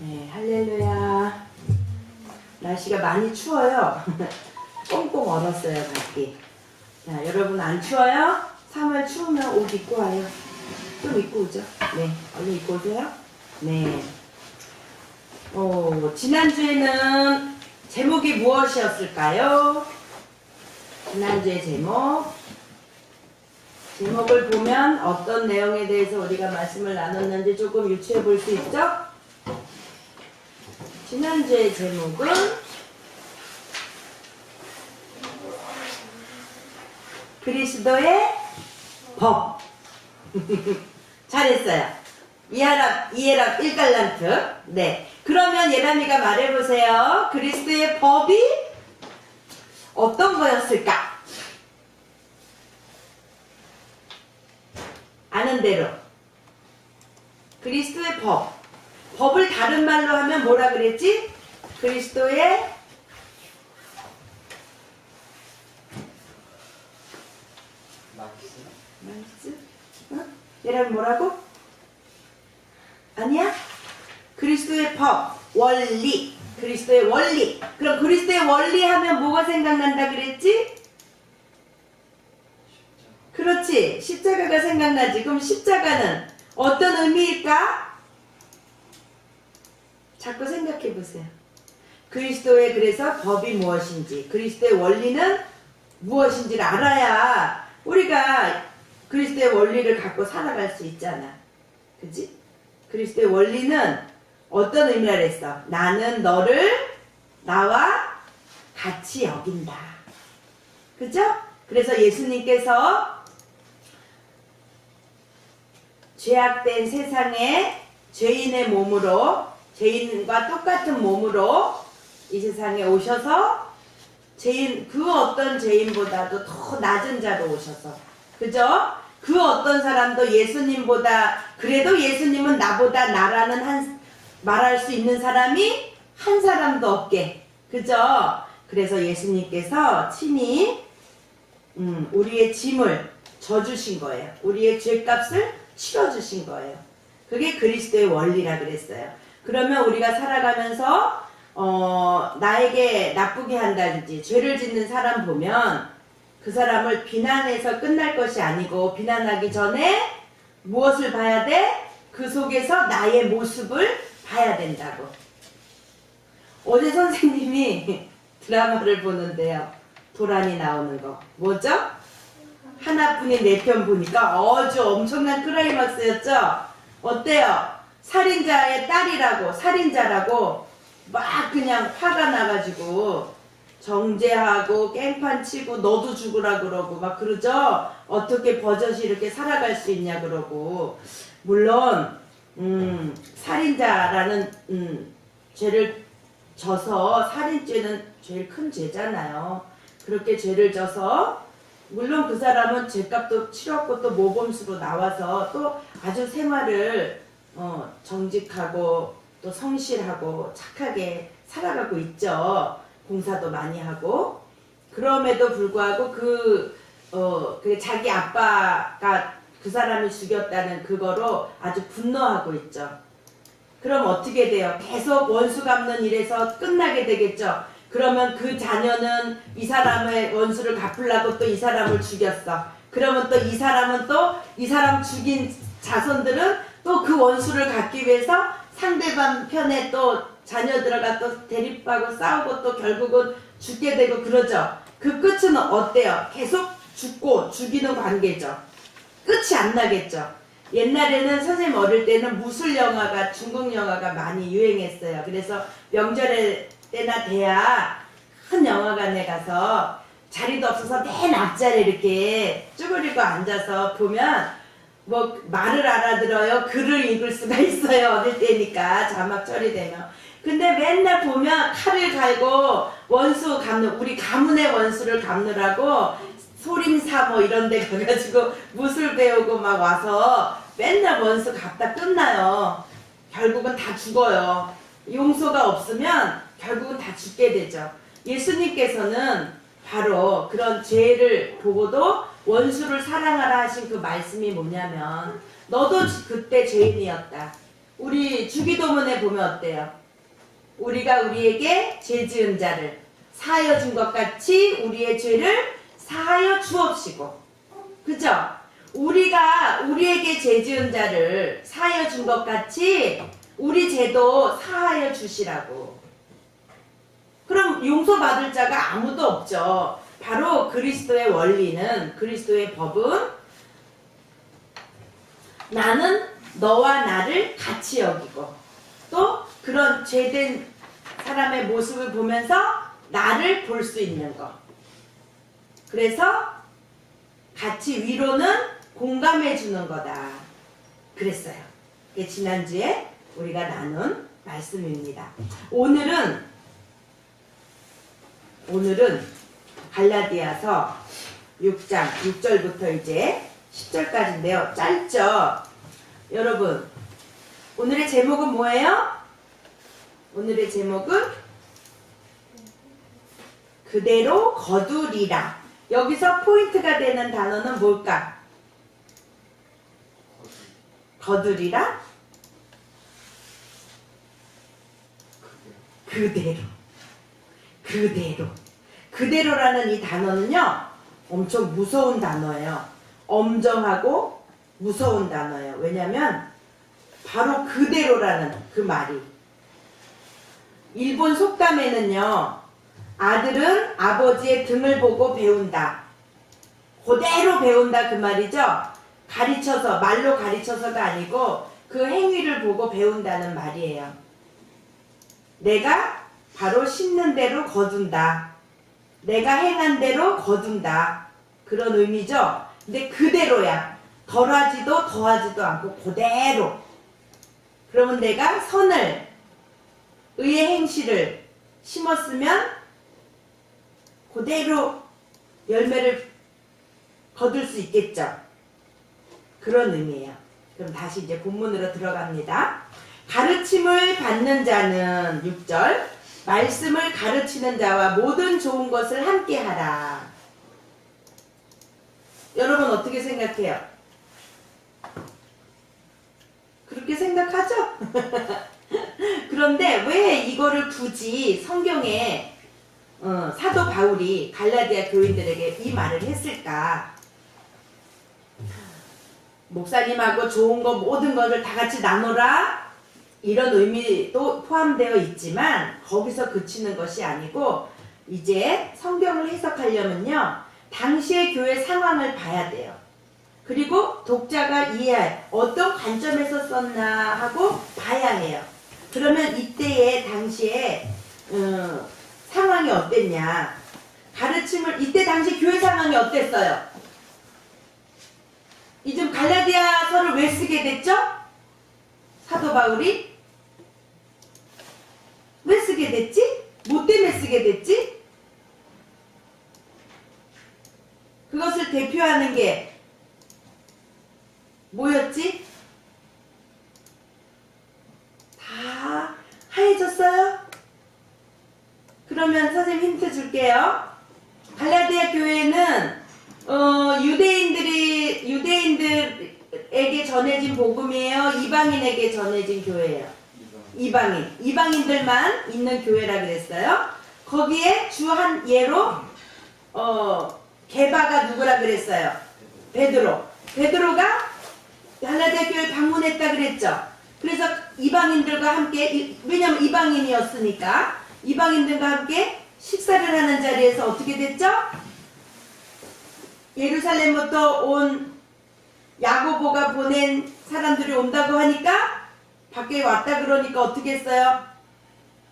네, 할렐루야. 날씨가 많이 추워요. 꽁꽁 얼었어요, 밖이. 자, 여러분 안 추워요? 3월 추우면 옷 입고 와요. 좀 입고 오죠. 네, 얼른 입고 오세요. 네. 지난주에는 제목이 무엇이었을까요? 지난주의 제목을 보면 어떤 내용에 대해서 우리가 말씀을 나눴는지 조금 유추해 볼 수 있죠? 지난주의 제목은 그리스도의 법. 잘했어요. 이해랍 1달란트. 네. 그러면 예람이가 말해보세요. 그리스도의 법이 어떤 거였을까? 아는 대로. 그리스도의 법. 법을 다른 말로 하면 뭐라 그랬지? 그리스도의 말씀? 어? 얘랑 뭐라고? 아니야? 그리스도의 법, 원리. 그리스도의 원리. 그럼 그리스도의 원리 하면 뭐가 생각난다 그랬지? 그렇지. 십자가가 생각나지. 그럼 십자가는 어떤 의미일까? 자꾸 생각해 보세요. 그리스도의 그래서 법이 무엇인지, 그리스도의 원리는 무엇인지를 알아야 우리가 그리스도의 원리를 갖고 살아갈 수 있잖아. 그치? 그리스도의 원리는 어떤 의미라 그랬어? 나는 너를 나와 같이 여긴다. 그죠? 그래서 예수님께서 죄악된 세상에 죄인의 몸으로, 죄인과 똑같은 몸으로 이 세상에 오셔서 그 어떤 죄인보다도 더 낮은 자로 오셔서, 그죠? 그 어떤 사람도 예수님보다, 그래도 예수님은 나보다 나라는 말할 수 있는 사람이 한 사람도 없게, 그죠? 그래서 예수님께서 친히 우리의 짐을 져주신 거예요. 우리의 죄값을 치러주신 거예요. 그게 그리스도의 원리라 그랬어요. 그러면 우리가 살아가면서 나에게 나쁘게 한다든지 죄를 짓는 사람 보면 그 사람을 비난해서 끝날 것이 아니고, 비난하기 전에 무엇을 봐야 돼? 그 속에서 나의 모습을 봐야 된다고. 어제 선생님이 드라마를 보는데요. 도란이 나오는 거. 뭐죠? 하나뿐인 내 편 보니까 아주 엄청난 클라이막스였죠? 어때요? 살인자의 딸이라고, 살인자라고 막 그냥 화가 나가지고 정죄하고 깽판 치고 너도 죽으라 그러고 막 그러죠? 어떻게 버젓이 이렇게 살아갈 수 있냐 그러고. 물론 살인자라는 죄를 져서, 살인죄는 제일 큰 죄잖아요. 그렇게 죄를 져서 물론 그 사람은 죄값도 치렀고 또 모범수로 나와서 또 아주 생활을 정직하고 또 성실하고 착하게 살아가고 있죠. 봉사도 많이 하고. 그럼에도 불구하고 그 자기 아빠가 그 사람을 죽였다는 그거로 아주 분노하고 있죠. 그럼 어떻게 돼요? 계속 원수 갚는 일에서 끝나게 되겠죠. 그러면 그 자녀는 이 사람의 원수를 갚으려고 또 이 사람을 죽였어. 그러면 또 이 사람은 또 이 사람 죽인 자손들은 또 그 원수를 갚기 위해서 상대방 편에 또 자녀들과 또 대립하고 싸우고 또 결국은 죽게 되고 그러죠. 그 끝은 어때요? 계속 죽고 죽이는 관계죠. 끝이 안 나겠죠. 옛날에는 선생님 어릴 때는 무술 영화가, 중국 영화가 많이 유행했어요. 그래서 명절에 때나 돼야 큰 영화관에 가서 자리도 없어서 맨 앞자리에 이렇게 쭈그리고 앉아서 보면 뭐 말을 알아들어요. 글을 읽을 수가 있어요. 어릴 때니까 자막 처리되면. 근데 맨날 보면 칼을 갈고 원수 갚는, 우리 가문의 원수를 갚느라고 소림사 뭐 이런 데 가가지고 무술 배우고 막 와서 맨날 원수 갚다 끝나요. 결국은 다 죽어요. 용서가 없으면 결국은 다 죽게 되죠. 예수님께서는 바로 그런 죄를 보고도 원수를 사랑하라 하신 그 말씀이 뭐냐면, 너도 그때 죄인이었다. 우리 주기도문에 보면 어때요? 우리가 우리에게 죄 지은 자를 사하여 준 것 같이 우리의 죄를 사하여 주옵시고. 그죠? 우리가 우리에게 죄 지은 자를 사하여 준 것 같이 우리 죄도 사하여 주시라고. 그럼 용서받을 자가 아무도 없죠. 바로 그리스도의 원리는, 그리스도의 법은 나는 너와 나를 같이 여기고 또 그런 죄된 사람의 모습을 보면서 나를 볼 수 있는 것. 그래서 같이 위로는 공감해 주는 거다. 그랬어요. 이게 지난주에 우리가 나눈 말씀입니다. 오늘은 갈라디아서 6장 6절부터 이제 10절까지인데요. 짧죠? 여러분, 오늘의 제목은 뭐예요? 오늘의 제목은 그대로 거두리라. 여기서 포인트가 되는 단어는 뭘까? 거두리라? 그대로라는 이 단어는요, 엄청 무서운 단어예요. 엄정하고 무서운 단어예요. 왜냐면 바로 그대로라는 그 말이, 일본 속담에는요, 아들은 아버지의 등을 보고 배운다. 그대로 배운다 그 말이죠. 가르쳐서, 말로 가르쳐서가 아니고 그 행위를 보고 배운다는 말이에요. 내가 바로 심는 대로 거둔다. 내가 행한 대로 거둔다. 그런 의미죠. 근데 그대로야. 덜하지도 더하지도 않고 그대로. 그러면 내가 선을, 의의 행실을 심었으면 그대로 열매를 거둘 수 있겠죠. 그런 의미예요. 그럼 다시 이제 본문으로 들어갑니다. 가르침을 받는 자는 6절, 말씀을 가르치는 자와 모든 좋은 것을 함께 하라. 여러분 어떻게 생각해요? 그렇게 생각하죠? 그런데 왜 이거를 굳이 성경에 사도 바울이 갈라디아 교인들에게 이 말을 했을까? 목사님하고 좋은 거 모든 것을 다 같이 나눠라, 이런 의미도 포함되어 있지만 거기서 그치는 것이 아니고 이제 성경을 해석하려면요, 당시의 교회 상황을 봐야 돼요. 그리고 독자가 이해할 어떤 관점에서 썼나 하고 봐야 해요. 그러면 이때의 당시에 상황이 어땠냐, 가르침을, 이때 당시 교회 상황이 어땠어요? 이제 갈라디아서를 왜 쓰게 됐죠? 사도 바울이 왜 쓰게 됐지? 뭐 때문에 쓰게 됐지? 그것을 대표하는 게 뭐였지? 다 하얘졌어요? 그러면 선생님 힌트 줄게요. 갈라디아 교회는 유대인들에게 전해진 복음이에요? 이방인에게 전해진 교회예요? 이방인들만 있는 교회라 그랬어요. 거기에 주 한 예로 게바가 누구라 그랬어요? 베드로가 갈라디아 교회를 방문했다 그랬죠. 그래서 이방인들과 함께, 왜냐면 이방인이었으니까 이방인들과 함께 식사를 하는 자리에서 어떻게 됐죠? 예루살렘부터 온 야고보가 보낸 사람들이 온다고 하니까 밖에 왔다 그러니까 어떻게 했어요?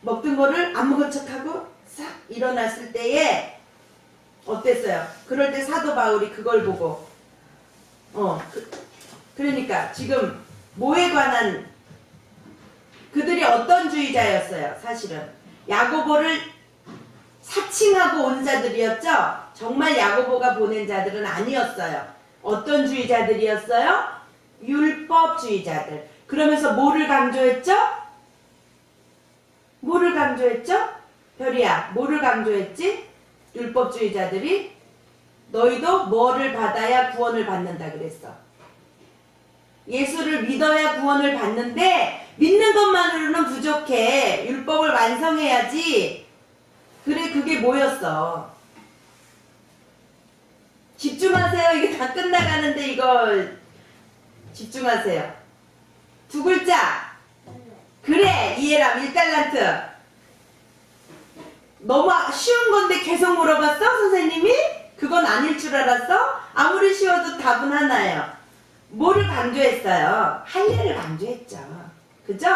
먹던 거를 안 먹은 척하고 싹 일어났을 때에 어땠어요? 그럴 때 사도 바울이 그걸 보고 그러니까 지금 뭐에 관한, 그들이 어떤 주의자였어요? 사실은 야고보를 사칭하고 온 자들이었죠? 정말 야고보가 보낸 자들은 아니었어요. 어떤 주의자들이었어요? 율법주의자들. 그러면서 뭐를 강조했죠? 별이야, 뭐를 강조했지? 율법주의자들이 너희도 뭐를 받아야 구원을 받는다 그랬어? 예수를 믿어야 구원을 받는데 것만으로는 부족해. 율법을 완성해야지. 그래, 그게 뭐였어? 집중하세요. 이게 다 끝나가는데 이거 집중하세요. 두 글자. 그래, 이해람 1달란트. 너무 쉬운 건데 계속 물어봤어? 선생님이? 그건 아닐 줄 알았어? 아무리 쉬워도 답은 하나예요. 뭐를 강조했어요? 할례를 강조했죠. 그죠?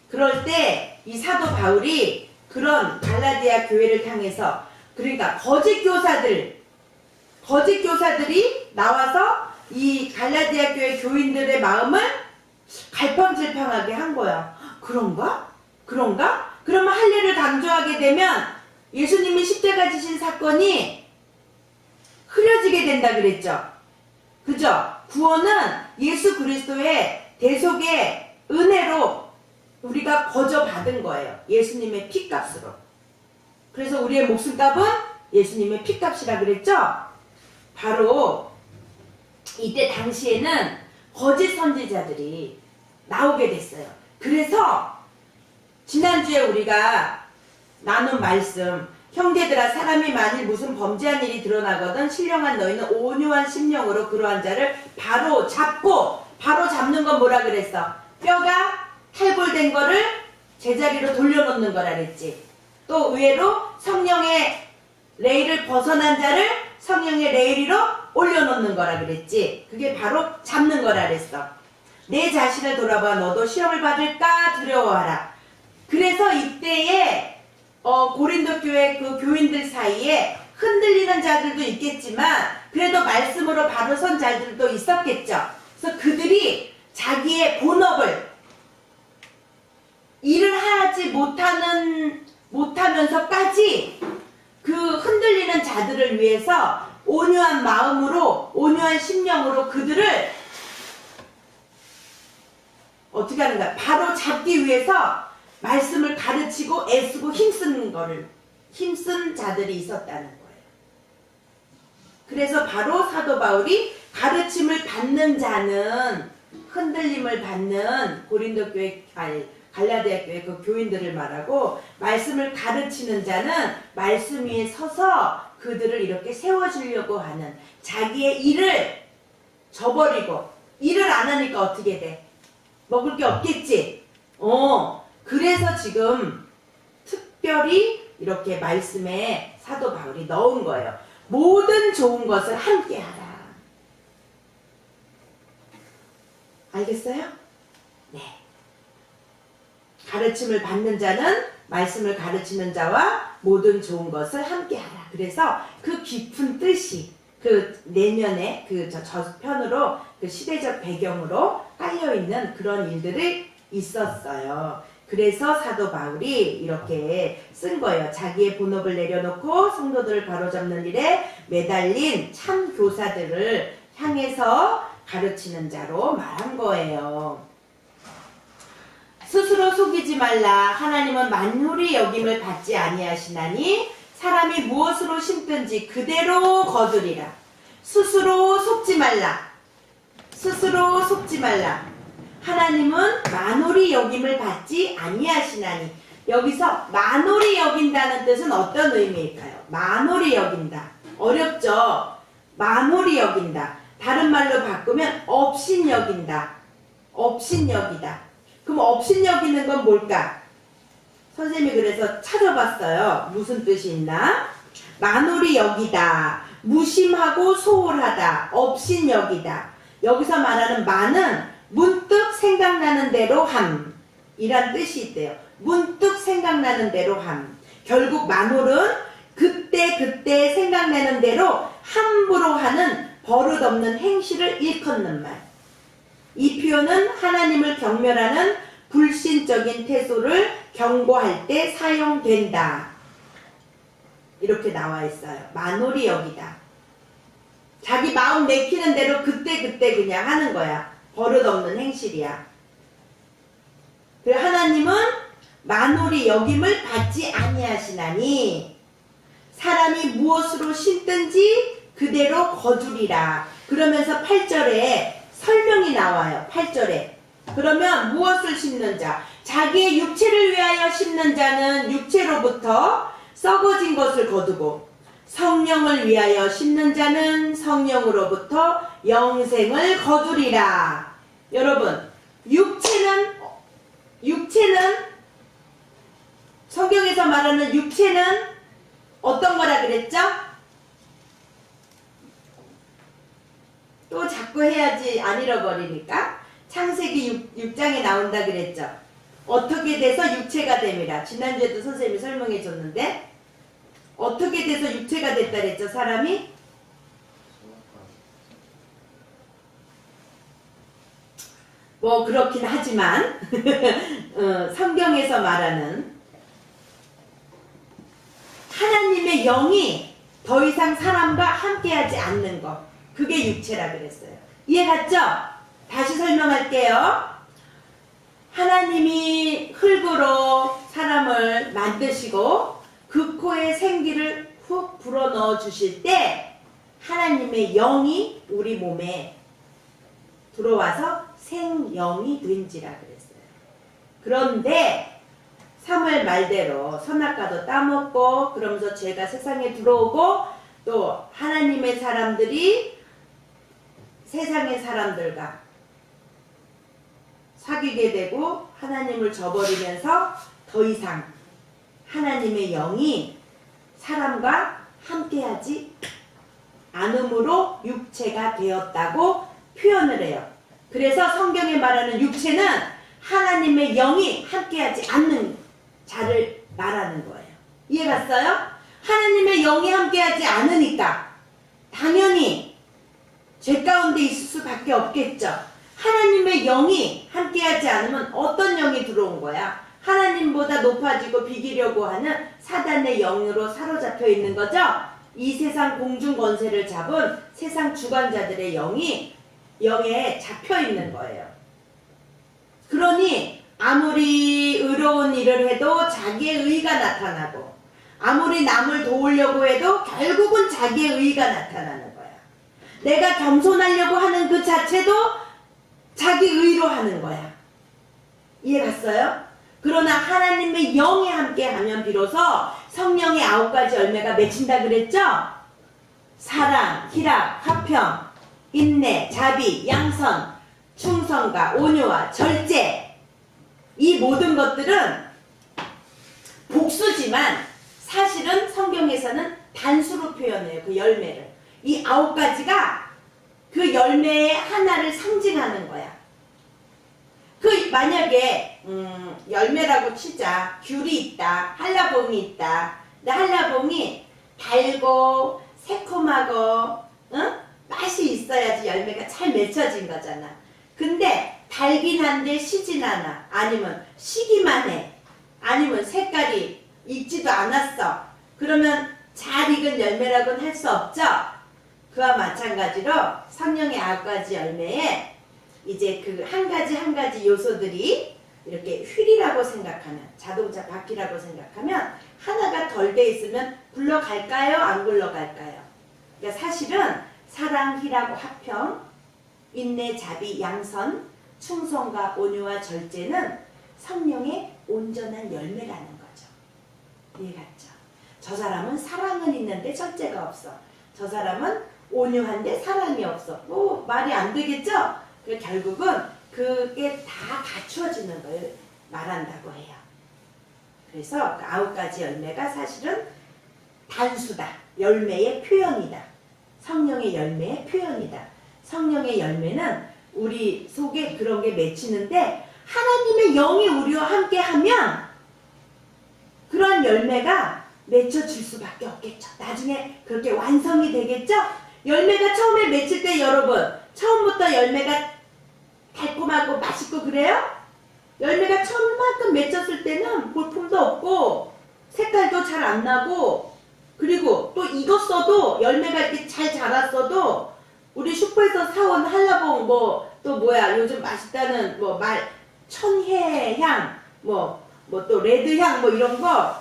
그럴 때 이 사도 바울이 그런 갈라디아 교회를 향해서, 그러니까 거짓 교사들이 나와서 이 갈라디아 교회 교인들의 마음을 갈팡질팡하게 한 거야. 그런가? 그러면 할례를 강조하게 되면 예수님이 십자가 지신 사건이 흐려지게 된다 그랬죠. 그죠? 구원은 예수 그리스도의 대속의 은혜로 우리가 거저 받은 거예요. 예수님의 피값으로. 그래서 우리의 목숨값은 예수님의 피값이라 그랬죠? 바로 이때 당시에는 거짓 선지자들이 나오게 됐어요. 그래서 지난주에 우리가 나눈 말씀, 형제들아, 사람이 만일 무슨 범죄한 일이 드러나거든 신령한 너희는 온유한 심령으로 그러한 자를 바로 잡는 건 뭐라 그랬어? 뼈가 탈골된 거를 제자리로 돌려놓는 거라 그랬지. 또 의외로 성령의 레일을 벗어난 자를 성령의 레일 위로 올려놓는 거라 그랬지. 그게 바로 잡는 거라 그랬어. 내 자신을 돌아봐. 너도 시험을 받을까 두려워하라. 그래서 이때에 고린도 교회 그 교인들 사이에 흔들리는 자들도 있겠지만 그래도 말씀으로 바로 선 자들도 있었겠죠. 그래서 그들이 자기의 본업을 일을 하지 못하면서까지 그 흔들리는 자들을 위해서 온유한 마음으로, 온유한 심령으로 그들을 어떻게 하는가? 바로 잡기 위해서 말씀을 가르치고 애쓰고 힘쓴 자들이 있었다는 거예요. 그래서 바로 사도 바울이 가르침을 받는 자는, 흔들림을 받는 고린도 교회, 갈라디아 교회 그 교인들을 말하고, 말씀을 가르치는 자는 말씀 위에 서서 그들을 이렇게 세워주려고 하는, 자기의 일을 저버리고 일을 안 하니까 어떻게 돼? 먹을 게 없겠지. 그래서 지금 특별히 이렇게 말씀에 사도 바울이 넣은 거예요. 모든 좋은 것을 함께 하라. 알겠어요? 네. 가르침을 받는 자는 말씀을 가르치는 자와 모든 좋은 것을 함께 하라. 그래서 그 깊은 뜻이 그 내면에 그 저편으로 그 시대적 배경으로 깔려있는 그런 일들이 있었어요. 그래서 사도 바울이 이렇게 쓴 거예요. 자기의 본업을 내려놓고 성도들을 바로잡는 일에 매달린 참 교사들을 향해서 가르치는 자로 말한 거예요. 스스로 속이지 말라. 하나님은 만물이 여김을 받지 아니하시나니 사람이 무엇으로 심든지 그대로 거두리라. 스스로 속지 말라. 스스로 속지 말라. 하나님은 만홀히 여김을 받지 아니하시나니. 여기서 만홀히 여긴다는 뜻은 어떤 의미일까요? 만홀히 여긴다. 어렵죠? 만홀히 여긴다. 다른 말로 바꾸면 업신여긴다. 업신여기다. 그럼 업신여기는 건 뭘까? 선생님이 그래서 찾아봤어요. 무슨 뜻이 있나? 만홀히 여기다. 무심하고 소홀하다. 업신여기다. 여기서 말하는 만은 문득 생각나는 대로 함 이란 뜻이 있대요. 문득 생각나는 대로 함. 결국 만홀은 그때 생각나는 대로 함부로 하는 버릇없는 행실을 일컫는 말. 이 표현은 하나님을 경멸하는 불신적인 태도를 경고할 때 사용된다. 이렇게 나와 있어요. 만홀히 여기다. 자기 마음 내키는 대로 그때 그냥 하는 거야. 버릇없는 행실이야. 하나님은 만홀히 여김을 받지 아니하시나니 사람이 무엇으로 심든지 그대로 거두리라. 그러면서 8절에 설명이 나와요. 8절에 그러면 무엇을 심는 자? 자기의 육체를 위하여 심는 자는 육체로부터 썩어진 것을 거두고 성령을 위하여 심는 자는 성령으로부터 영생을 거두리라. 여러분, 육체는 성경에서 말하는 육체는 어떤 거라 그랬죠? 또 자꾸 해야지 안 잃어버리니까. 창세기 6장에 나온다 그랬죠. 어떻게 돼서 육체가 됨이라. 지난주에도 선생님이 설명해 줬는데 어떻게 돼서 육체가 됐다 그랬죠, 사람이? 뭐 그렇긴 하지만 성경에서 말하는 하나님의 영이 더 이상 사람과 함께하지 않는 것, 그게 육체라 그랬어요. 이해 갔죠? 다시 설명할게요. 하나님이 흙으로 사람을 만드시고 그 코에 생기를 훅 불어넣어 주실 때 하나님의 영이 우리 몸에 들어와서 생영이 된지라 그랬어요. 그런데 3월 말대로 선악과도 따먹고 그러면서 죄가 세상에 들어오고 또 하나님의 사람들이 세상의 사람들과 사귀게 되고 하나님을 저버리면서 더 이상 하나님의 영이 사람과 함께하지 않음으로 육체가 되었다고 표현을 해요. 그래서 성경에 말하는 육체는 하나님의 영이 함께하지 않는 자를 말하는 거예요. 이해 갔어요? 하나님의 영이 함께하지 않으니까 당연히 죄 가운데 있을 수밖에 없겠죠. 하나님의 영이 함께하지 않으면 어떤 영이 들어온 거야? 하나님보다 높아지고 비기려고 하는 사단의 영으로 사로잡혀 있는 거죠. 이 세상 공중 권세를 잡은 세상 주관자들의 영에 잡혀 있는 거예요. 그러니 아무리 의로운 일을 해도 자기의 의가 나타나고 아무리 남을 도우려고 해도 결국은 자기의 의가 나타나는 거야. 내가 겸손하려고 하는 그 자체도 자기 의로 하는 거야. 이해 갔어요? 그러나 하나님의 영이 함께하면 비로소 성령의 9가지 열매가 맺힌다 그랬죠? 사랑, 희락, 화평, 인내, 자비, 양선, 충성과 온유와 절제. 이 모든 것들은 복수지만 사실은 성경에서는 단수로 표현해요. 그 열매를. 이 9가지가 그 열매의 하나를 상징하는 거야. 만약에 열매라고 치자. 귤이 있다. 한라봉이 있다. 근데 한라봉이 달고 새콤하고 맛이 있어야지 열매가 잘 맺혀진 거잖아. 근데 달긴 한데 시진 않아. 아니면 시기만 해. 아니면 색깔이 익지도 않았어. 그러면 잘 익은 열매라고는 할 수 없죠. 그와 마찬가지로 성령의 9가지 열매에 이제 그 한 가지 요소들이 이렇게 휠이라고 생각하면, 자동차 바퀴라고 생각하면 하나가 덜 돼 있으면 굴러갈까요? 안 굴러갈까요? 그러니까 사실은 사랑, 희락, 화평, 인내, 자비, 양선, 충성과 온유와 절제는 성령의 온전한 열매라는 거죠. 이해 갔죠? 저 사람은 사랑은 있는데 절제가 없어. 저 사람은 온유한데 사랑이 없어. 뭐 말이 안 되겠죠? 결국은 그게 다 갖추어지는 걸 말한다고 해요. 그래서 그 9가지 열매가 사실은 단수다. 열매의 표현이다. 성령의 열매의 표현이다. 성령의 열매는 우리 속에 그런 게 맺히는데 하나님의 영이 우리와 함께하면 그런 열매가 맺혀질 수밖에 없겠죠. 나중에 그렇게 완성이 되겠죠? 열매가 처음에 맺힐 때 여러분, 처음부터 열매가 달콤하고 맛있고 그래요? 열매가 처음만큼 맺혔을 때는 볼품도 없고 색깔도 잘 안 나고, 그리고 또 익었어도 열매가 이렇게 잘 자랐어도 우리 슈퍼에서 사온 한라봉 또 뭐야 요즘 맛있다는 천혜향 또 레드향 이런 거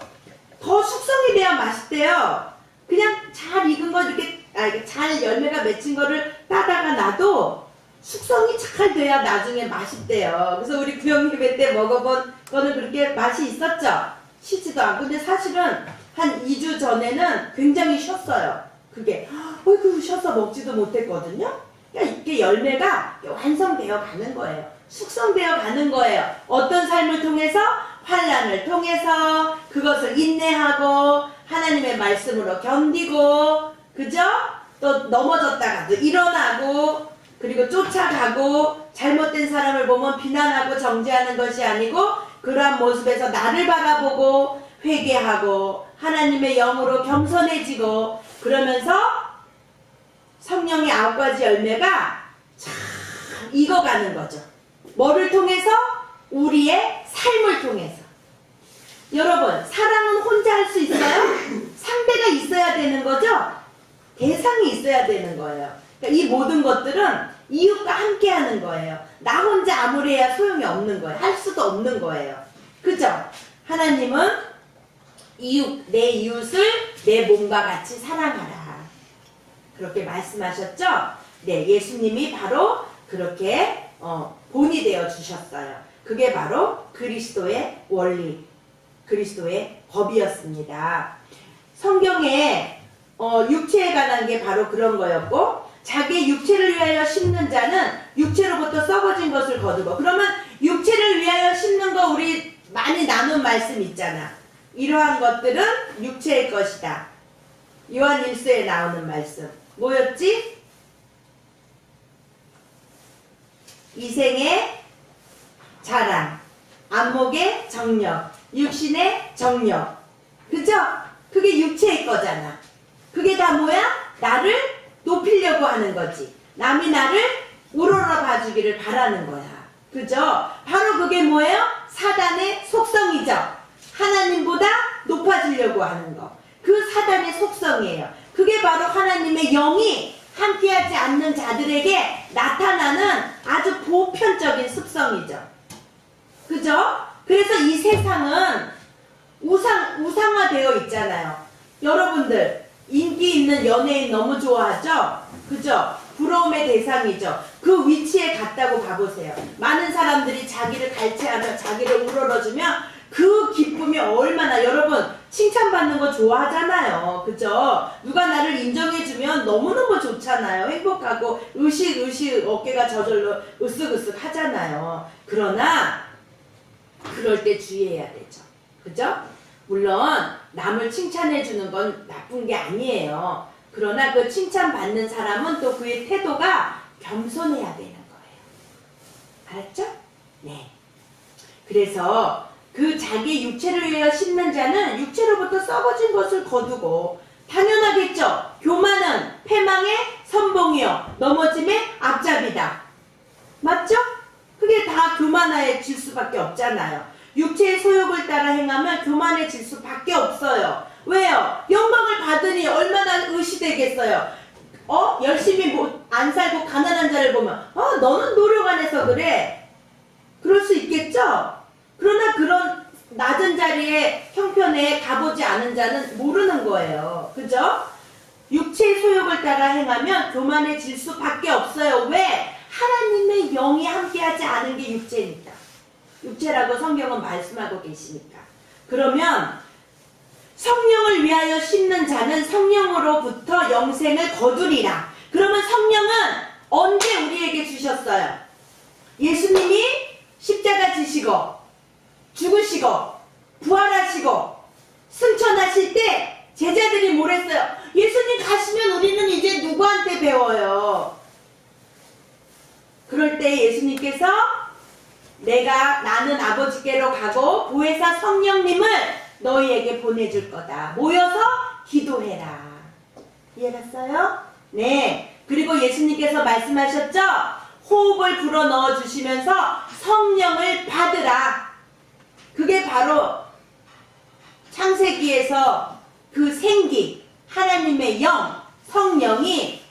더 숙성이 돼야 맛있대요. 그냥 잘 익은 거 이렇게 잘 열매가 맺힌 거를 따다가 놔도 숙성이 잘 돼야 나중에 맛있대요. 그래서 우리 구형 예배 때 먹어본 거는 그렇게 맛이 있었죠. 쉬지도 않고. 근데 사실은 한 2주 전에는 굉장히 쉬었어요. 그게 어이구 쉬어서 먹지도 못했거든요. 그러니까 이게 열매가 완성되어 가는 거예요. 숙성되어 가는 거예요. 어떤 삶을 통해서? 환난을 통해서 그것을 인내하고 하나님의 말씀으로 견디고, 그죠? 또 넘어졌다가도 일어나고, 그리고 쫓아가고, 잘못된 사람을 보면 비난하고 정죄하는 것이 아니고 그러한 모습에서 나를 바라보고 회개하고 하나님의 영으로 겸손해지고, 그러면서 성령의 9가지 열매가 참 익어가는 거죠. 뭐를 통해서? 우리의 삶을 통해서. 여러분, 사랑은 혼자 할 수 있어요? 상대가 있어야 되는 거죠? 대상이 있어야 되는 거예요. 그러니까 이 모든 것들은 이웃과 함께 하는 거예요. 나 혼자 아무리 해야 소용이 없는 거예요. 할 수도 없는 거예요. 그죠? 하나님은 내 이웃을 내 몸과 같이 사랑하라. 그렇게 말씀하셨죠? 네, 예수님이 바로 그렇게 본이 되어 주셨어요. 그게 바로 그리스도의 원리, 그리스도의 법이었습니다. 성경에 육체에 관한 게 바로 그런 거였고, 자기의 육체를 위하여 심는 자는 육체로부터 썩어진 것을 거두고. 그러면 육체를 위하여 심는 거 우리 많이 나눈 말씀 있잖아. 이러한 것들은 육체의 것이다. 요한 1서에 나오는 말씀 뭐였지? 이생의 자랑, 안목의 정력, 육신의 정력. 그죠? 그게 육체의 거잖아. 그게 다 뭐야? 나를 높이려고 하는 거지. 남이 나를 우러러 봐주기를 바라는 거야. 그죠? 바로 그게 뭐예요? 사단의 속성이죠. 하나님보다 높아지려고 하는 거. 그 사단의 속성이에요. 그게 바로 하나님의 영이 함께하지 않는 자들에게 나타나는 아주 보편적인 습성이죠. 그죠? 그래서 이 세상은 우상화되어 있잖아요. 여러분들 인기 있는 연예인 너무 좋아하죠? 그죠? 부러움의 대상이죠. 그 위치에 갔다고 가보세요. 많은 사람들이 자기를 갈채하며 자기를 우러러주면 그 기쁨이 얼마나, 여러분 칭찬받는 거 좋아하잖아요. 그죠? 누가 나를 인정해주면 너무너무 좋잖아요. 행복하고 으식으식 어깨가 저절로 으쓱으쓱 하잖아요. 그러나 그럴 때 주의해야 되죠. 그죠? 물론 남을 칭찬해주는 건 나쁜 게 아니에요. 그러나 그 칭찬받는 사람은 또 그의 태도가 겸손해야 되는 거예요. 알았죠? 네. 그래서 그 자기 육체를 위하여 심는 자는 육체로부터 썩어진 것을 거두고, 당연하겠죠. 교만은 패망의 선봉이요 넘어짐의 앞잡이다. 맞죠? 그게 다 교만해질 수밖에 없잖아요. 육체의 소욕을 따라 행하면 교만해질 수밖에 없어요. 왜요? 영광을 받으니 얼마나 의시되겠어요. 열심히 안 살고 가난한 자를 보면 너는 노력 안 해서 그래. 그럴 수 있겠죠? 그러나 그런 낮은 자리에 형편에 가보지 않은 자는 모르는 거예요. 그죠? 육체의 소욕을 따라 행하면 교만해질 수밖에 없어요. 왜? 하나님의 영이 함께하지 않은 게 육체니까. 육체라고 성경은 말씀하고 계시니까. 그러면 성령을 위하여 심는 자는 성령으로부터 영생을 거두리라. 그러면 성령은 언제 우리에게 주셨어요? 예수님이 십자가 지시고 죽으시고 부활하시고 승천하실 때 제자들이 뭐랬어요? 예수님 가시면 우리는 이제 누구한테 배워요? 그럴 때 예수님께서 나는 아버지께로 가고 보혜사 성령님을 너희에게 보내줄 거다. 모여서 기도해라. 이해갔어요? 네. 그리고 예수님께서 말씀하셨죠? 호흡을 불어 넣어 주시면서 성령을 받으라. 그게 바로 창세기에서 그 생기, 하나님의 영, 성령이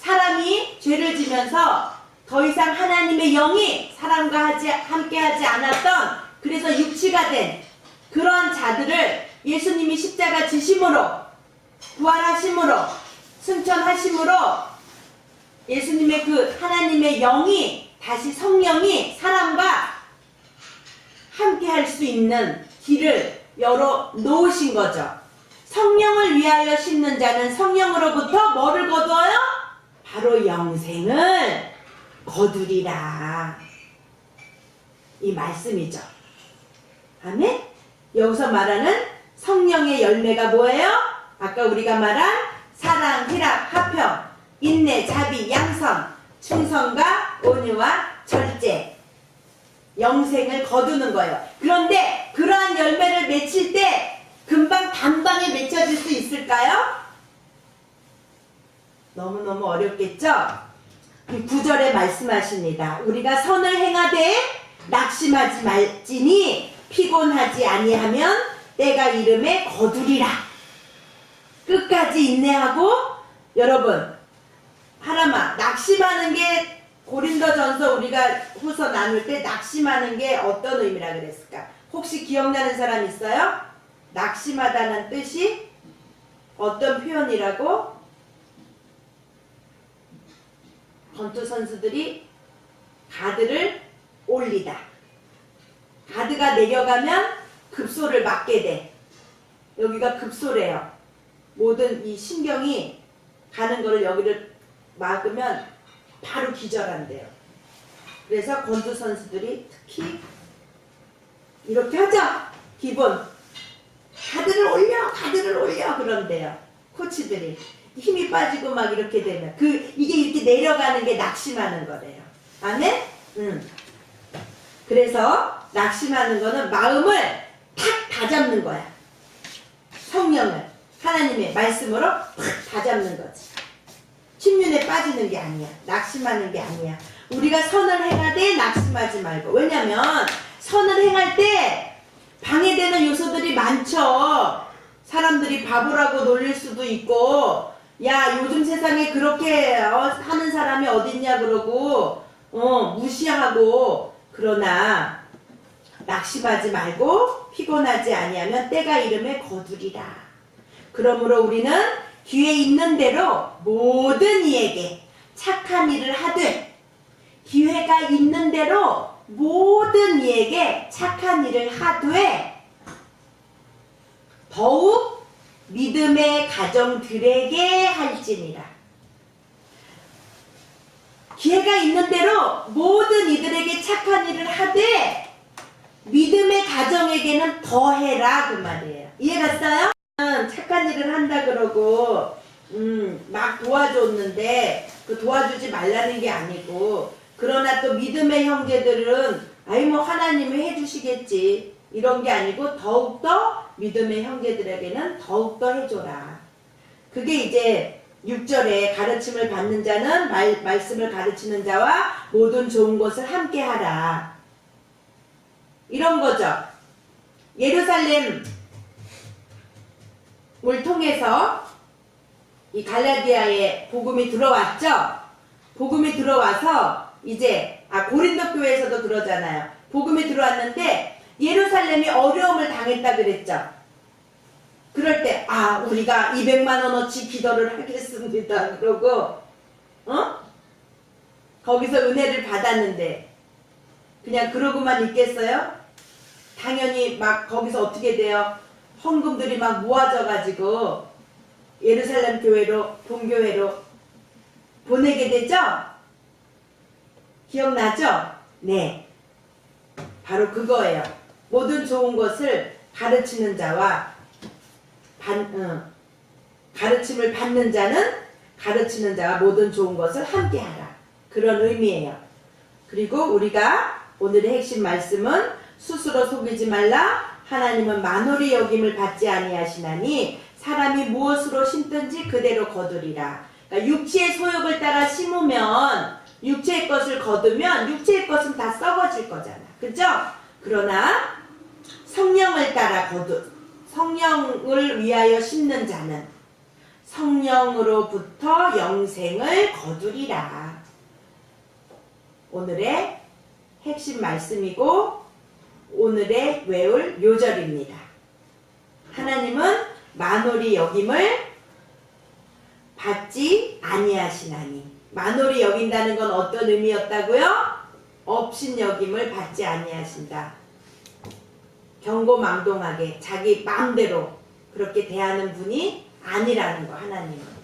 사람이 죄를 지면서 더 이상 하나님의 영이 사람과 함께하지 않았던, 그래서 육치가 된 그러한 자들을 예수님이 십자가 지심으로 부활하심으로 승천하심으로 예수님의 그 하나님의 영이 다시 성령이 사람과 함께 할 수 있는 길을 열어 놓으신 거죠. 성령을 위하여 심는 자는 성령으로부터 뭐를 거두어요? 바로 영생을 거두리라. 이 말씀이죠. 아멘? 여기서 말하는 성령의 열매가 뭐예요? 아까 우리가 말한 사랑, 희락, 화평, 인내, 자비, 양선, 충성과 온유와 절제, 영생을 거두는 거예요. 그런데 그러한 열매를 맺힐 때 금방 단방에 맺혀질 수 있을까요? 너무너무 어렵겠죠? 9절에 말씀하십니다. 우리가 선을 행하되 낙심하지 말지니 피곤하지 아니하면 때가 이름에 거두리라. 끝까지 인내하고, 여러분 하나만 낙심하는 게 고린도전서 우리가 후서 나눌 때 낙심하는 게 어떤 의미라 그랬을까? 혹시 기억나는 사람 있어요? 낙심하다는 뜻이 어떤 표현이라고? 권투 선수들이 가드를 올리다. 가드가 내려가면 급소를 맞게 돼. 여기가 급소래요. 모든 이 신경이 가는 거를 여기를 막으면 바로 기절한대요. 그래서 권투 선수들이 특히 이렇게 하죠. 기본 가드를 올려 그런대요. 코치들이 힘이 빠지고 막 이렇게 되면 이게 이렇게 내려가는 게 낙심하는 거래요. 아멘? 그래서 낙심하는 거는 마음을 탁 다잡는 거야. 성령을 하나님의 말씀으로 탁 다잡는 거지. 침륜에 빠지는 게 아니야. 낙심하는 게 아니야. 우리가 선을 행하되 낙심하지 말고. 왜냐면 선을 행할 때 방해되는 요소들이 많죠. 사람들이 바보라고 놀릴 수도 있고, 야 요즘 세상에 그렇게 하는 사람이 어딨냐 그러고 무시하고. 그러나 낙심하지 말고 피곤하지 아니하면 때가 이름에 거두리라. 그러므로 우리는 기회 있는 대로 모든 이에게 착한 일을 하되, 기회가 있는 대로 모든 이에게 착한 일을 하되 더욱 믿음의 가정들에게 할지니라. 기회가 있는 대로 모든 이들에게 착한 일을 하되 믿음의 가정에게는 더해라 그 말이에요. 이해갔어요? 착한 일을 한다 그러고 막 도와줬는데 그 도와주지 말라는 게 아니고, 그러나 또 믿음의 형제들은 아이 뭐 하나님이 해주시겠지 이런 게 아니고 더욱더 믿음의 형제들에게는 더욱더 해줘라. 그게 이제 6절에 가르침을 받는 자는 말씀을 가르치는 자와 모든 좋은 것을 함께 하라. 이런 거죠. 예루살렘을 통해서 이 갈라디아에 복음이 들어왔죠. 복음이 들어와서 이제 고린도 교회에서도 그러잖아요. 복음이 들어왔는데 예루살렘이 어려움을 당했다 그랬죠. 그럴 때 우리가 200만 원어치 기도를 하겠습니다. 그러고 거기서 은혜를 받았는데 그냥 그러고만 있겠어요? 당연히 막 거기서 어떻게 돼요? 헌금들이 막 모아져 가지고 예루살렘 교회로, 본교회로 보내게 되죠? 기억나죠? 네. 바로 그거예요. 모든 좋은 것을 가르치는 자와 가르침을 받는 자는 가르치는 자와 모든 좋은 것을 함께 하라. 그런 의미예요. 그리고 우리가 오늘의 핵심 말씀은 스스로 속이지 말라. 하나님은 만홀히 여김을 받지 아니하시나니 사람이 무엇으로 심든지 그대로 거두리라. 그러니까 육체의 소욕을 따라 심으면 육체의 것을 거두면 육체의 것은 다 썩어질 거잖아. 그죠? 그러나 성령을 따라 성령을 위하여 심는 자는 성령으로부터 영생을 거두리라. 오늘의 핵심 말씀이고 오늘의 외울 요절입니다. 하나님은 만홀히 여김을 받지 아니하시나니 만홀히 여긴다는 건 어떤 의미였다고요? 업신여김을 받지 아니하신다. 경고망동하게 자기 마음대로 그렇게 대하는 분이 아니라는 거, 하나님은.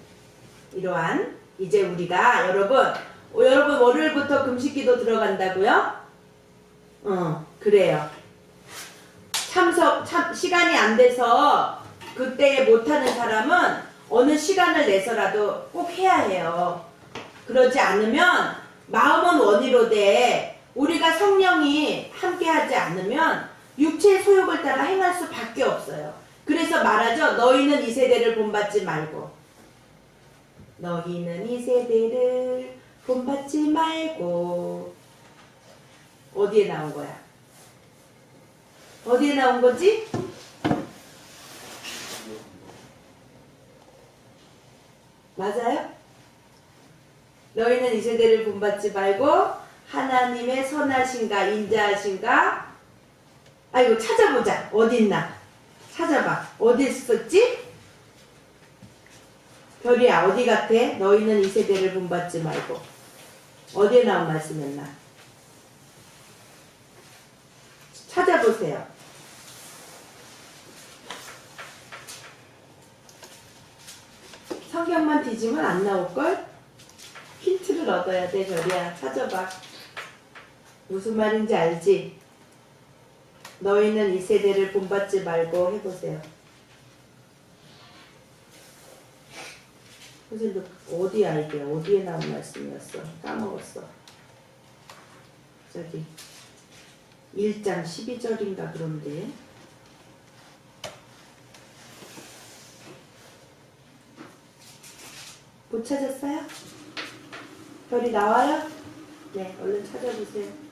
이러한 이제 우리가 여러분 월요일부터 금식기도 들어간다고요? 그래요. 시간이 안 돼서 그때에 못하는 사람은 어느 시간을 내서라도 꼭 해야 해요. 그러지 않으면 마음은 원이로되 우리가 성령이 함께하지 않으면 육체의 소욕을 따라 행할 수밖에 없어요. 그래서 말하죠. 너희는 이 세대를 본받지 말고. 너희는 이 세대를 본받지 말고. 어디에 나온 거야? 어디에 나온 거지? 맞아요? 너희는 이 세대를 본받지 말고 하나님의 선하신가 인자하신가. 아이고 찾아보자. 어딨나? 찾아봐. 어디 있었지? 별이야 어디 같아? 너희는 이 세대를 본받지 말고. 어디에 나온 말씀이었나? 찾아보세요. 성경만 뒤지면 안 나올걸? 힌트를 얻어야 돼. 별이야 찾아봐. 무슨 말인지 알지? 너희는 이 세대를 본받지 말고 해보세요. 선생님 어디 알게? 어디에 나온 말씀이었어? 까먹었어. 저기 1장 12절인가 그런데. 못 찾았어요? 별이 나와요? 네, 얼른 찾아보세요.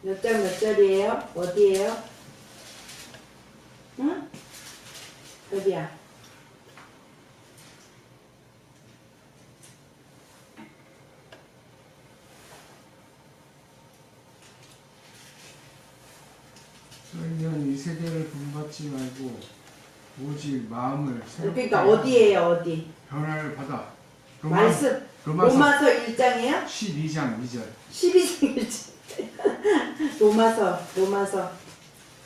몇 장 몇 절이에요? 어디에요? 응? 어디야? 너희는 이 세대를 본받지 말고 오직 마음을 새롭게 그러니까 어디에요? 어디? 변화를 받아. 말씀 로마서 1장이에요? 12장 2절. 12장 1절.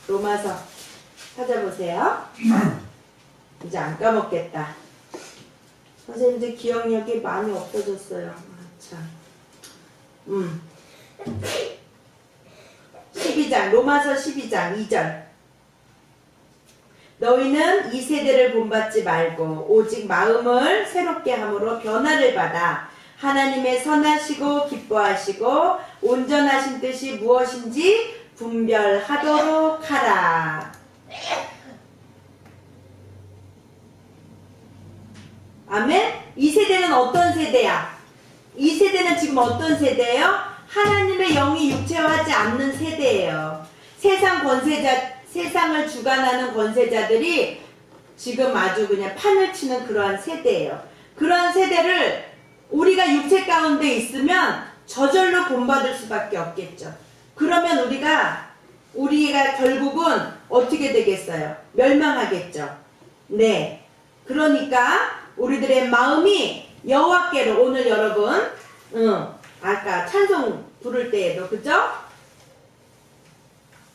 로마서 찾아보세요. 이제 안 까먹겠다. 선생님 이제 기억력이 많이 없어졌어요. 참. 12장 로마서 12장 2절. 너희는 이 세대를 본받지 말고 오직 마음을 새롭게 함으로 변화를 받아 하나님의 선하시고 기뻐하시고 온전하신 뜻이 무엇인지 분별하도록 하라. 아멘? 이 세대는 어떤 세대야? 이 세대는 지금 어떤 세대예요? 하나님의 영이 육체화하지 않는 세대예요. 세상을 주관하는 권세자들이 지금 아주 그냥 판을 치는 그러한 세대예요. 그러한 세대를 우리가 육체 가운데 있으면 저절로 본받을 수밖에 없겠죠. 그러면 우리가 결국은 어떻게 되겠어요? 멸망하겠죠. 네. 그러니까 우리들의 마음이 여호와께로, 오늘 여러분 아까 찬송 부를 때에도 그죠?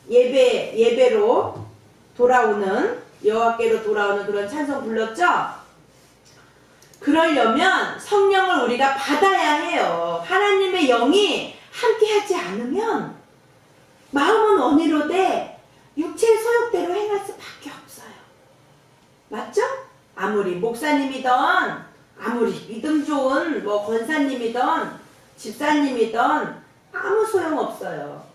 예배로 돌아오는, 여호와께로 돌아오는 그런 찬송 불렀죠? 그러려면 성령을 우리가 받아야 해요. 하나님의 영이 함께하지 않으면 마음은 원이로되 육체의 소욕대로 행할 수밖에 없어요. 맞죠? 아무리 목사님이든 아무리 믿음 좋은 권사님이든 집사님이든 아무 소용없어요.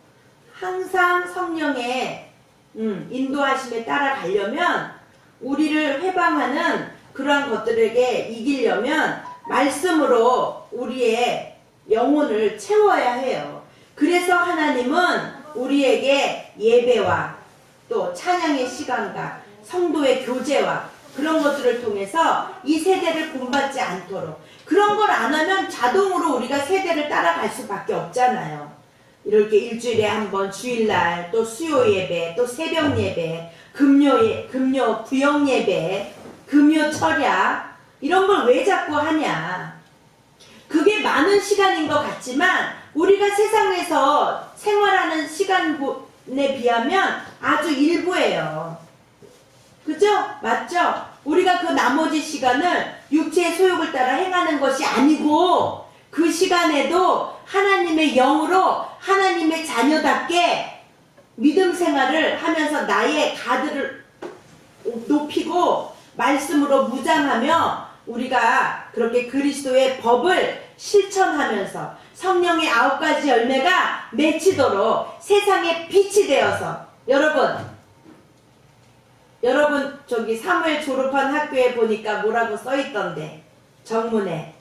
항상 성령의 인도하심에 따라가려면, 우리를 회방하는 그러한 것들에게 이기려면 말씀으로 우리의 영혼을 채워야 해요. 그래서 하나님은 우리에게 예배와 또 찬양의 시간과 성도의 교제와 그런 것들을 통해서 이 세대를 본받지 않도록, 그런 걸 안 하면 자동으로 우리가 세대를 따라갈 수밖에 없잖아요. 이렇게 일주일에 한 번 주일날 또 수요 예배 또 새벽 예배, 금요 구역 예배, 금요 철야 이런 걸 왜 자꾸 하냐? 그게 많은 시간인 것 같지만 우리가 세상에서 생활하는 시간에 비하면 아주 일부예요. 그죠? 맞죠? 우리가 그 나머지 시간을 육체의 소욕을 따라 행하는 것이 아니고 그 시간에도 하나님의 영으로 하나님의 자녀답게 믿음 생활을 하면서 나의 가드를 높이고 말씀으로 무장하며 우리가 그렇게 그리스도의 법을 실천하면서 성령의 9가지 열매가 맺히도록 세상의 빛이 되어서 여러분 저기 사무엘 졸업한 학교에 보니까 뭐라고 써있던데 정문에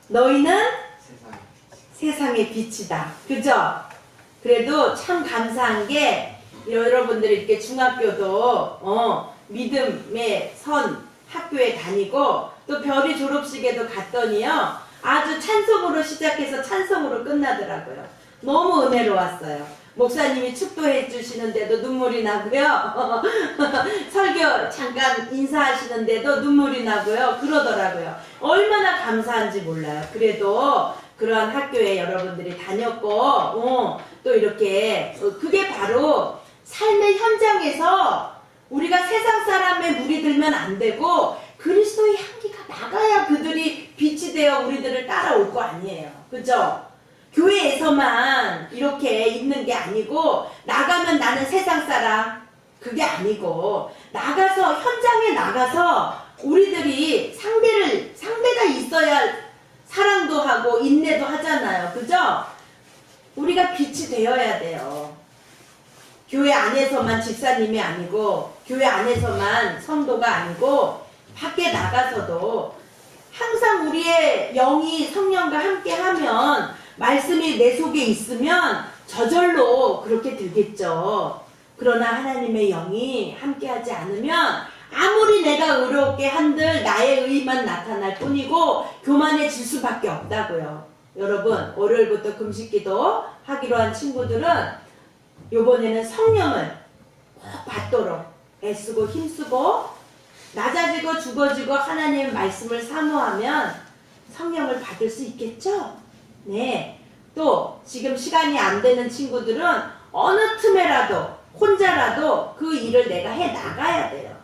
너희는 세상의 빛이다. 그죠? 그래도 참 감사한 게 여러분들이 이렇게 중학교도 믿음의 선 학교에 다니고 또 별이 졸업식에도 갔더니요 아주 찬송으로 시작해서 찬송으로 끝나더라고요. 너무 은혜로웠어요. 목사님이 축도해 주시는데도 눈물이 나고요. 설교 잠깐 인사하시는데도 눈물이 나고요. 그러더라고요. 얼마나 감사한지 몰라요. 그래도 그런 학교에 여러분들이 다녔고 또 이렇게 그게 바로 삶의 현장에서 우리가 세상 사람의 물이 들면 안 되고 그리스도의 향기가 나가야 그들이 빛이 되어 우리들을 따라올 거 아니에요. 그죠? 교회에서만 이렇게 있는 게 아니고 나가면 나는 세상 사람 그게 아니고 나가서 현장에 나가서 우리들이 상대가 있어야 사랑도 하고 인내도 하잖아요. 그죠? 우리가 빛이 되어야 돼요. 교회 안에서만 집사님이 아니고 교회 안에서만 성도가 아니고 밖에 나가서도 항상 우리의 영이 성령과 함께하면 말씀이 내 속에 있으면 저절로 그렇게 되겠죠. 그러나 하나님의 영이 함께하지 않으면 아무리 내가 의롭게 한들 나의 의만 나타날 뿐이고 교만해질 수밖에 없다고요. 여러분 월요일부터 금식기도 하기로 한 친구들은 요번에는 성령을 꼭 받도록 애쓰고 힘쓰고 낮아지고 죽어지고 하나님의 말씀을 사모하면 성령을 받을 수 있겠죠? 네. 또 지금 시간이 안 되는 친구들은 어느 틈에라도 혼자라도 그 일을 내가 해 나가야 돼요.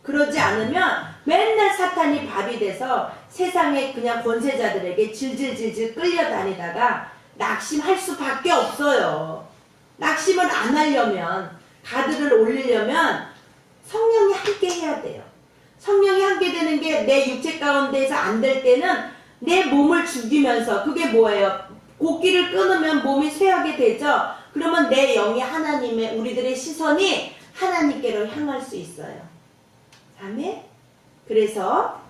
그러지 않으면 맨날 사탄이 밥이 돼서 세상에 그냥 권세자들에게 질질질질 끌려다니다가 낙심할 수밖에 없어요. 낙심을 안 하려면 가드를 올리려면 성령이 함께 해야 돼요. 성령이 함께 되는 게 내 육체 가운데에서 안 될 때는 내 몸을 죽이면서 그게 뭐예요? 곡기를 끊으면 몸이 쇠하게 되죠. 그러면 내 영이 하나님의 우리들의 시선이 하나님께로 향할 수 있어요. 아멘? 그래서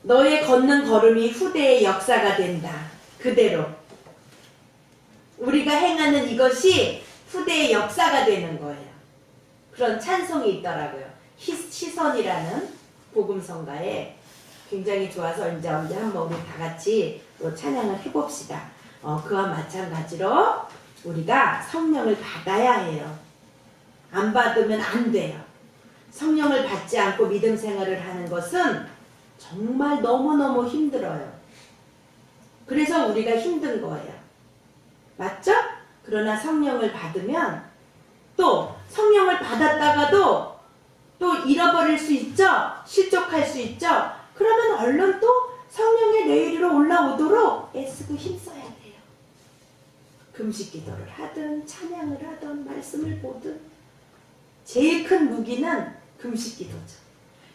너의 걷는 걸음이 후대의 역사가 된다. 그대로 우리가 행하는 이것이 후대의 역사가 되는 거예요. 그런 찬송이 있더라고요. 시선이라는 복음성가에 굉장히 좋아서 이제 언제 한번 우리 다 같이 또 찬양을 해봅시다. 그와 마찬가지로 우리가 성령을 받아야 해요. 안 받으면 안 돼요. 성령을 받지 않고 믿음 생활을 하는 것은 정말 너무너무 힘들어요. 그래서 우리가 힘든 거예요. 맞죠? 그러나 성령을 받으면 또 성령을 받았다가도 또 잃어버릴 수 있죠? 실족할 수 있죠? 그러면 얼른 또 성령의 내 위로 올라오도록 애쓰고 힘써야 돼요. 금식 기도를 하든 찬양을 하든 말씀을 보든 제일 큰 무기는 금식 기도죠.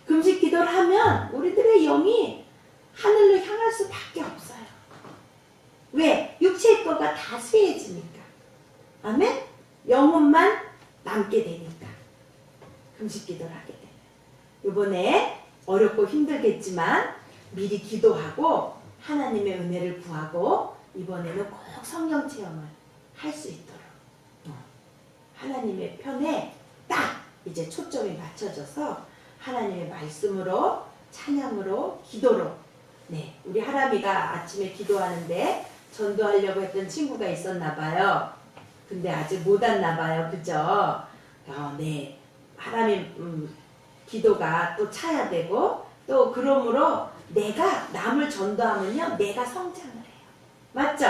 금식 기도를 하면 우리들의 영이 하늘로 향할 수밖에 없어요. 왜? 육체의 거가 다 쇠해지니까. 아멘? 영혼만 남게 되니까. 금식 기도를 하게 돼요. 이번에 어렵고 힘들겠지만 미리 기도하고 하나님의 은혜를 구하고 이번에는 꼭 성령 체험을 할 수 있도록 하나님의 편에 딱 이제 초점이 맞춰져서 하나님의 말씀으로 찬양으로 기도로 네 우리 하람이가 아침에 기도하는데 전도하려고 했던 친구가 있었나 봐요. 근데 아직 못 왔나 봐요. 그죠? 네. 하나님 기도가 또 차야 되고 또 그러므로 내가 남을 전도하면요. 내가 성장을 해요. 맞죠?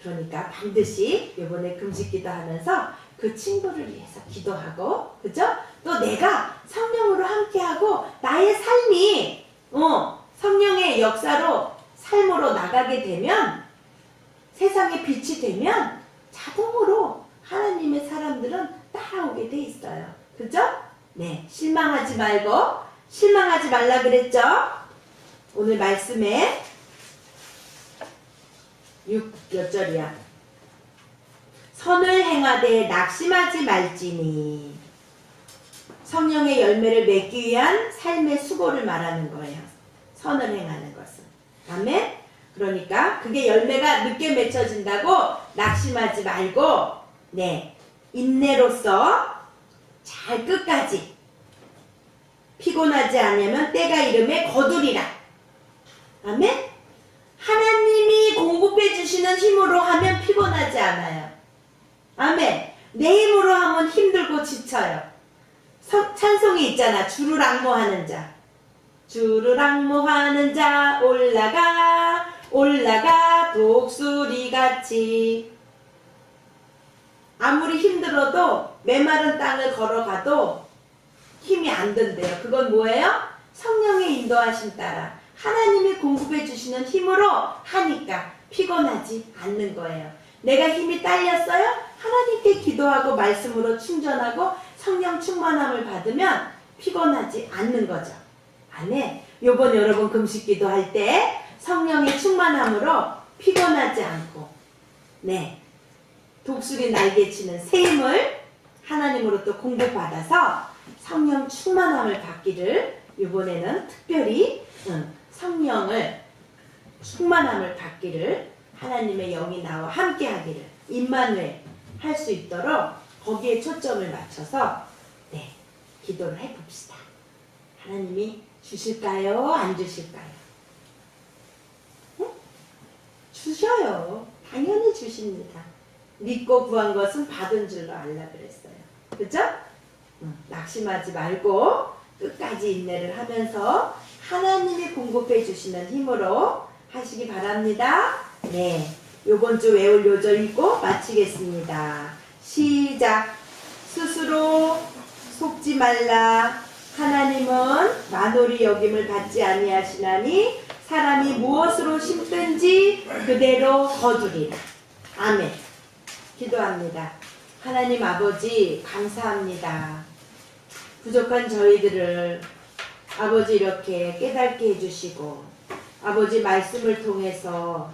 그러니까 반드시 이번에 금식기도 하면서 그 친구를 위해서 기도하고 그죠? 또 내가 성령으로 함께하고 나의 삶이 성령의 역사로 삶으로 나가게 되면 세상에 빛이 되면 자동으로 하나님의 사람들은 따라오게 돼 있어요. 그죠? 네, 실망하지 말라 그랬죠? 오늘 말씀에 몇 절이야? 선을 행하되 낙심하지 말지니. 성령의 열매를 맺기 위한 삶의 수고를 말하는 거예요. 선을 행하는 것은. 아멘? 그러니까 그게 열매가 늦게 맺혀진다고 낙심하지 말고 네, 인내로서 잘 끝까지 피곤하지 않으면 때가 이름에 거두리라. 아멘? 하나님이 공급해 주시는 힘으로 하면 피곤하지 않아요. 아멘. 내 힘으로 하면 힘들고 지쳐요. 찬송이 있잖아. 주를 앙모하는 자. 주를 앙모하는 자 올라가 독수리같이. 아무리 힘들어도 메마른 땅을 걸어가도 힘이 안 든대요. 그건 뭐예요? 성령의 인도하심 따라 하나님이 공급해 주시는 힘으로 하니까 피곤하지 않는 거예요. 내가 힘이 딸렸어요? 하나님께 기도하고 말씀으로 충전하고 성령 충만함을 받으면 피곤하지 않는 거죠. 아멘. 요번 여러분 금식기도 할 때 성령의 충만함으로 피곤하지 않고 네, 독수리 날개치는 새 힘을 하나님으로부터 공급받아서 성령 충만함을 받기를 이번에는 특별히 성령을 충만함을 받기를 하나님의 영이 나와 함께 하기를 임마누엘 할 수 있도록 거기에 초점을 맞춰서 네, 기도를 해봅시다. 하나님이 주실까요? 안 주실까요? 응? 주셔요. 당연히 주십니다. 믿고 구한 것은 받은 줄로 알라 그랬어요. 그죠? 낙심하지 말고 끝까지 인내를 하면서 하나님이 공급해 주시는 힘으로 하시기 바랍니다. 네, 요번 주 외울 요절 읽고 마치겠습니다. 시작. 스스로 속지 말라. 하나님은 만홀히 여김을 받지 아니하시나니 사람이 무엇으로 심든지 그대로 거두리라. 아멘. 기도합니다. 하나님 아버지 감사합니다. 부족한 저희들을 아버지 이렇게 깨닫게 해주시고 아버지 말씀을 통해서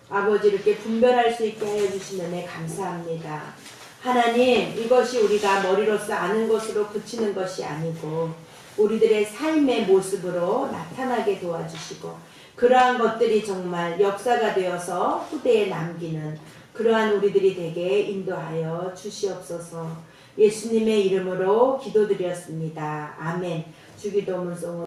아버지 이렇게 분별할 수 있게 하여 주신 은혜 감사합니다. 하나님 이것이 우리가 머리로서 아는 것으로 그치는 것이 아니고 우리들의 삶의 모습으로 나타나게 도와주시고 그러한 것들이 정말 역사가 되어서 후대에 남기는 그러한 우리들이 되게 인도하여 주시옵소서. 예수님의 이름으로 기도드렸습니다. 아멘. 주기도문송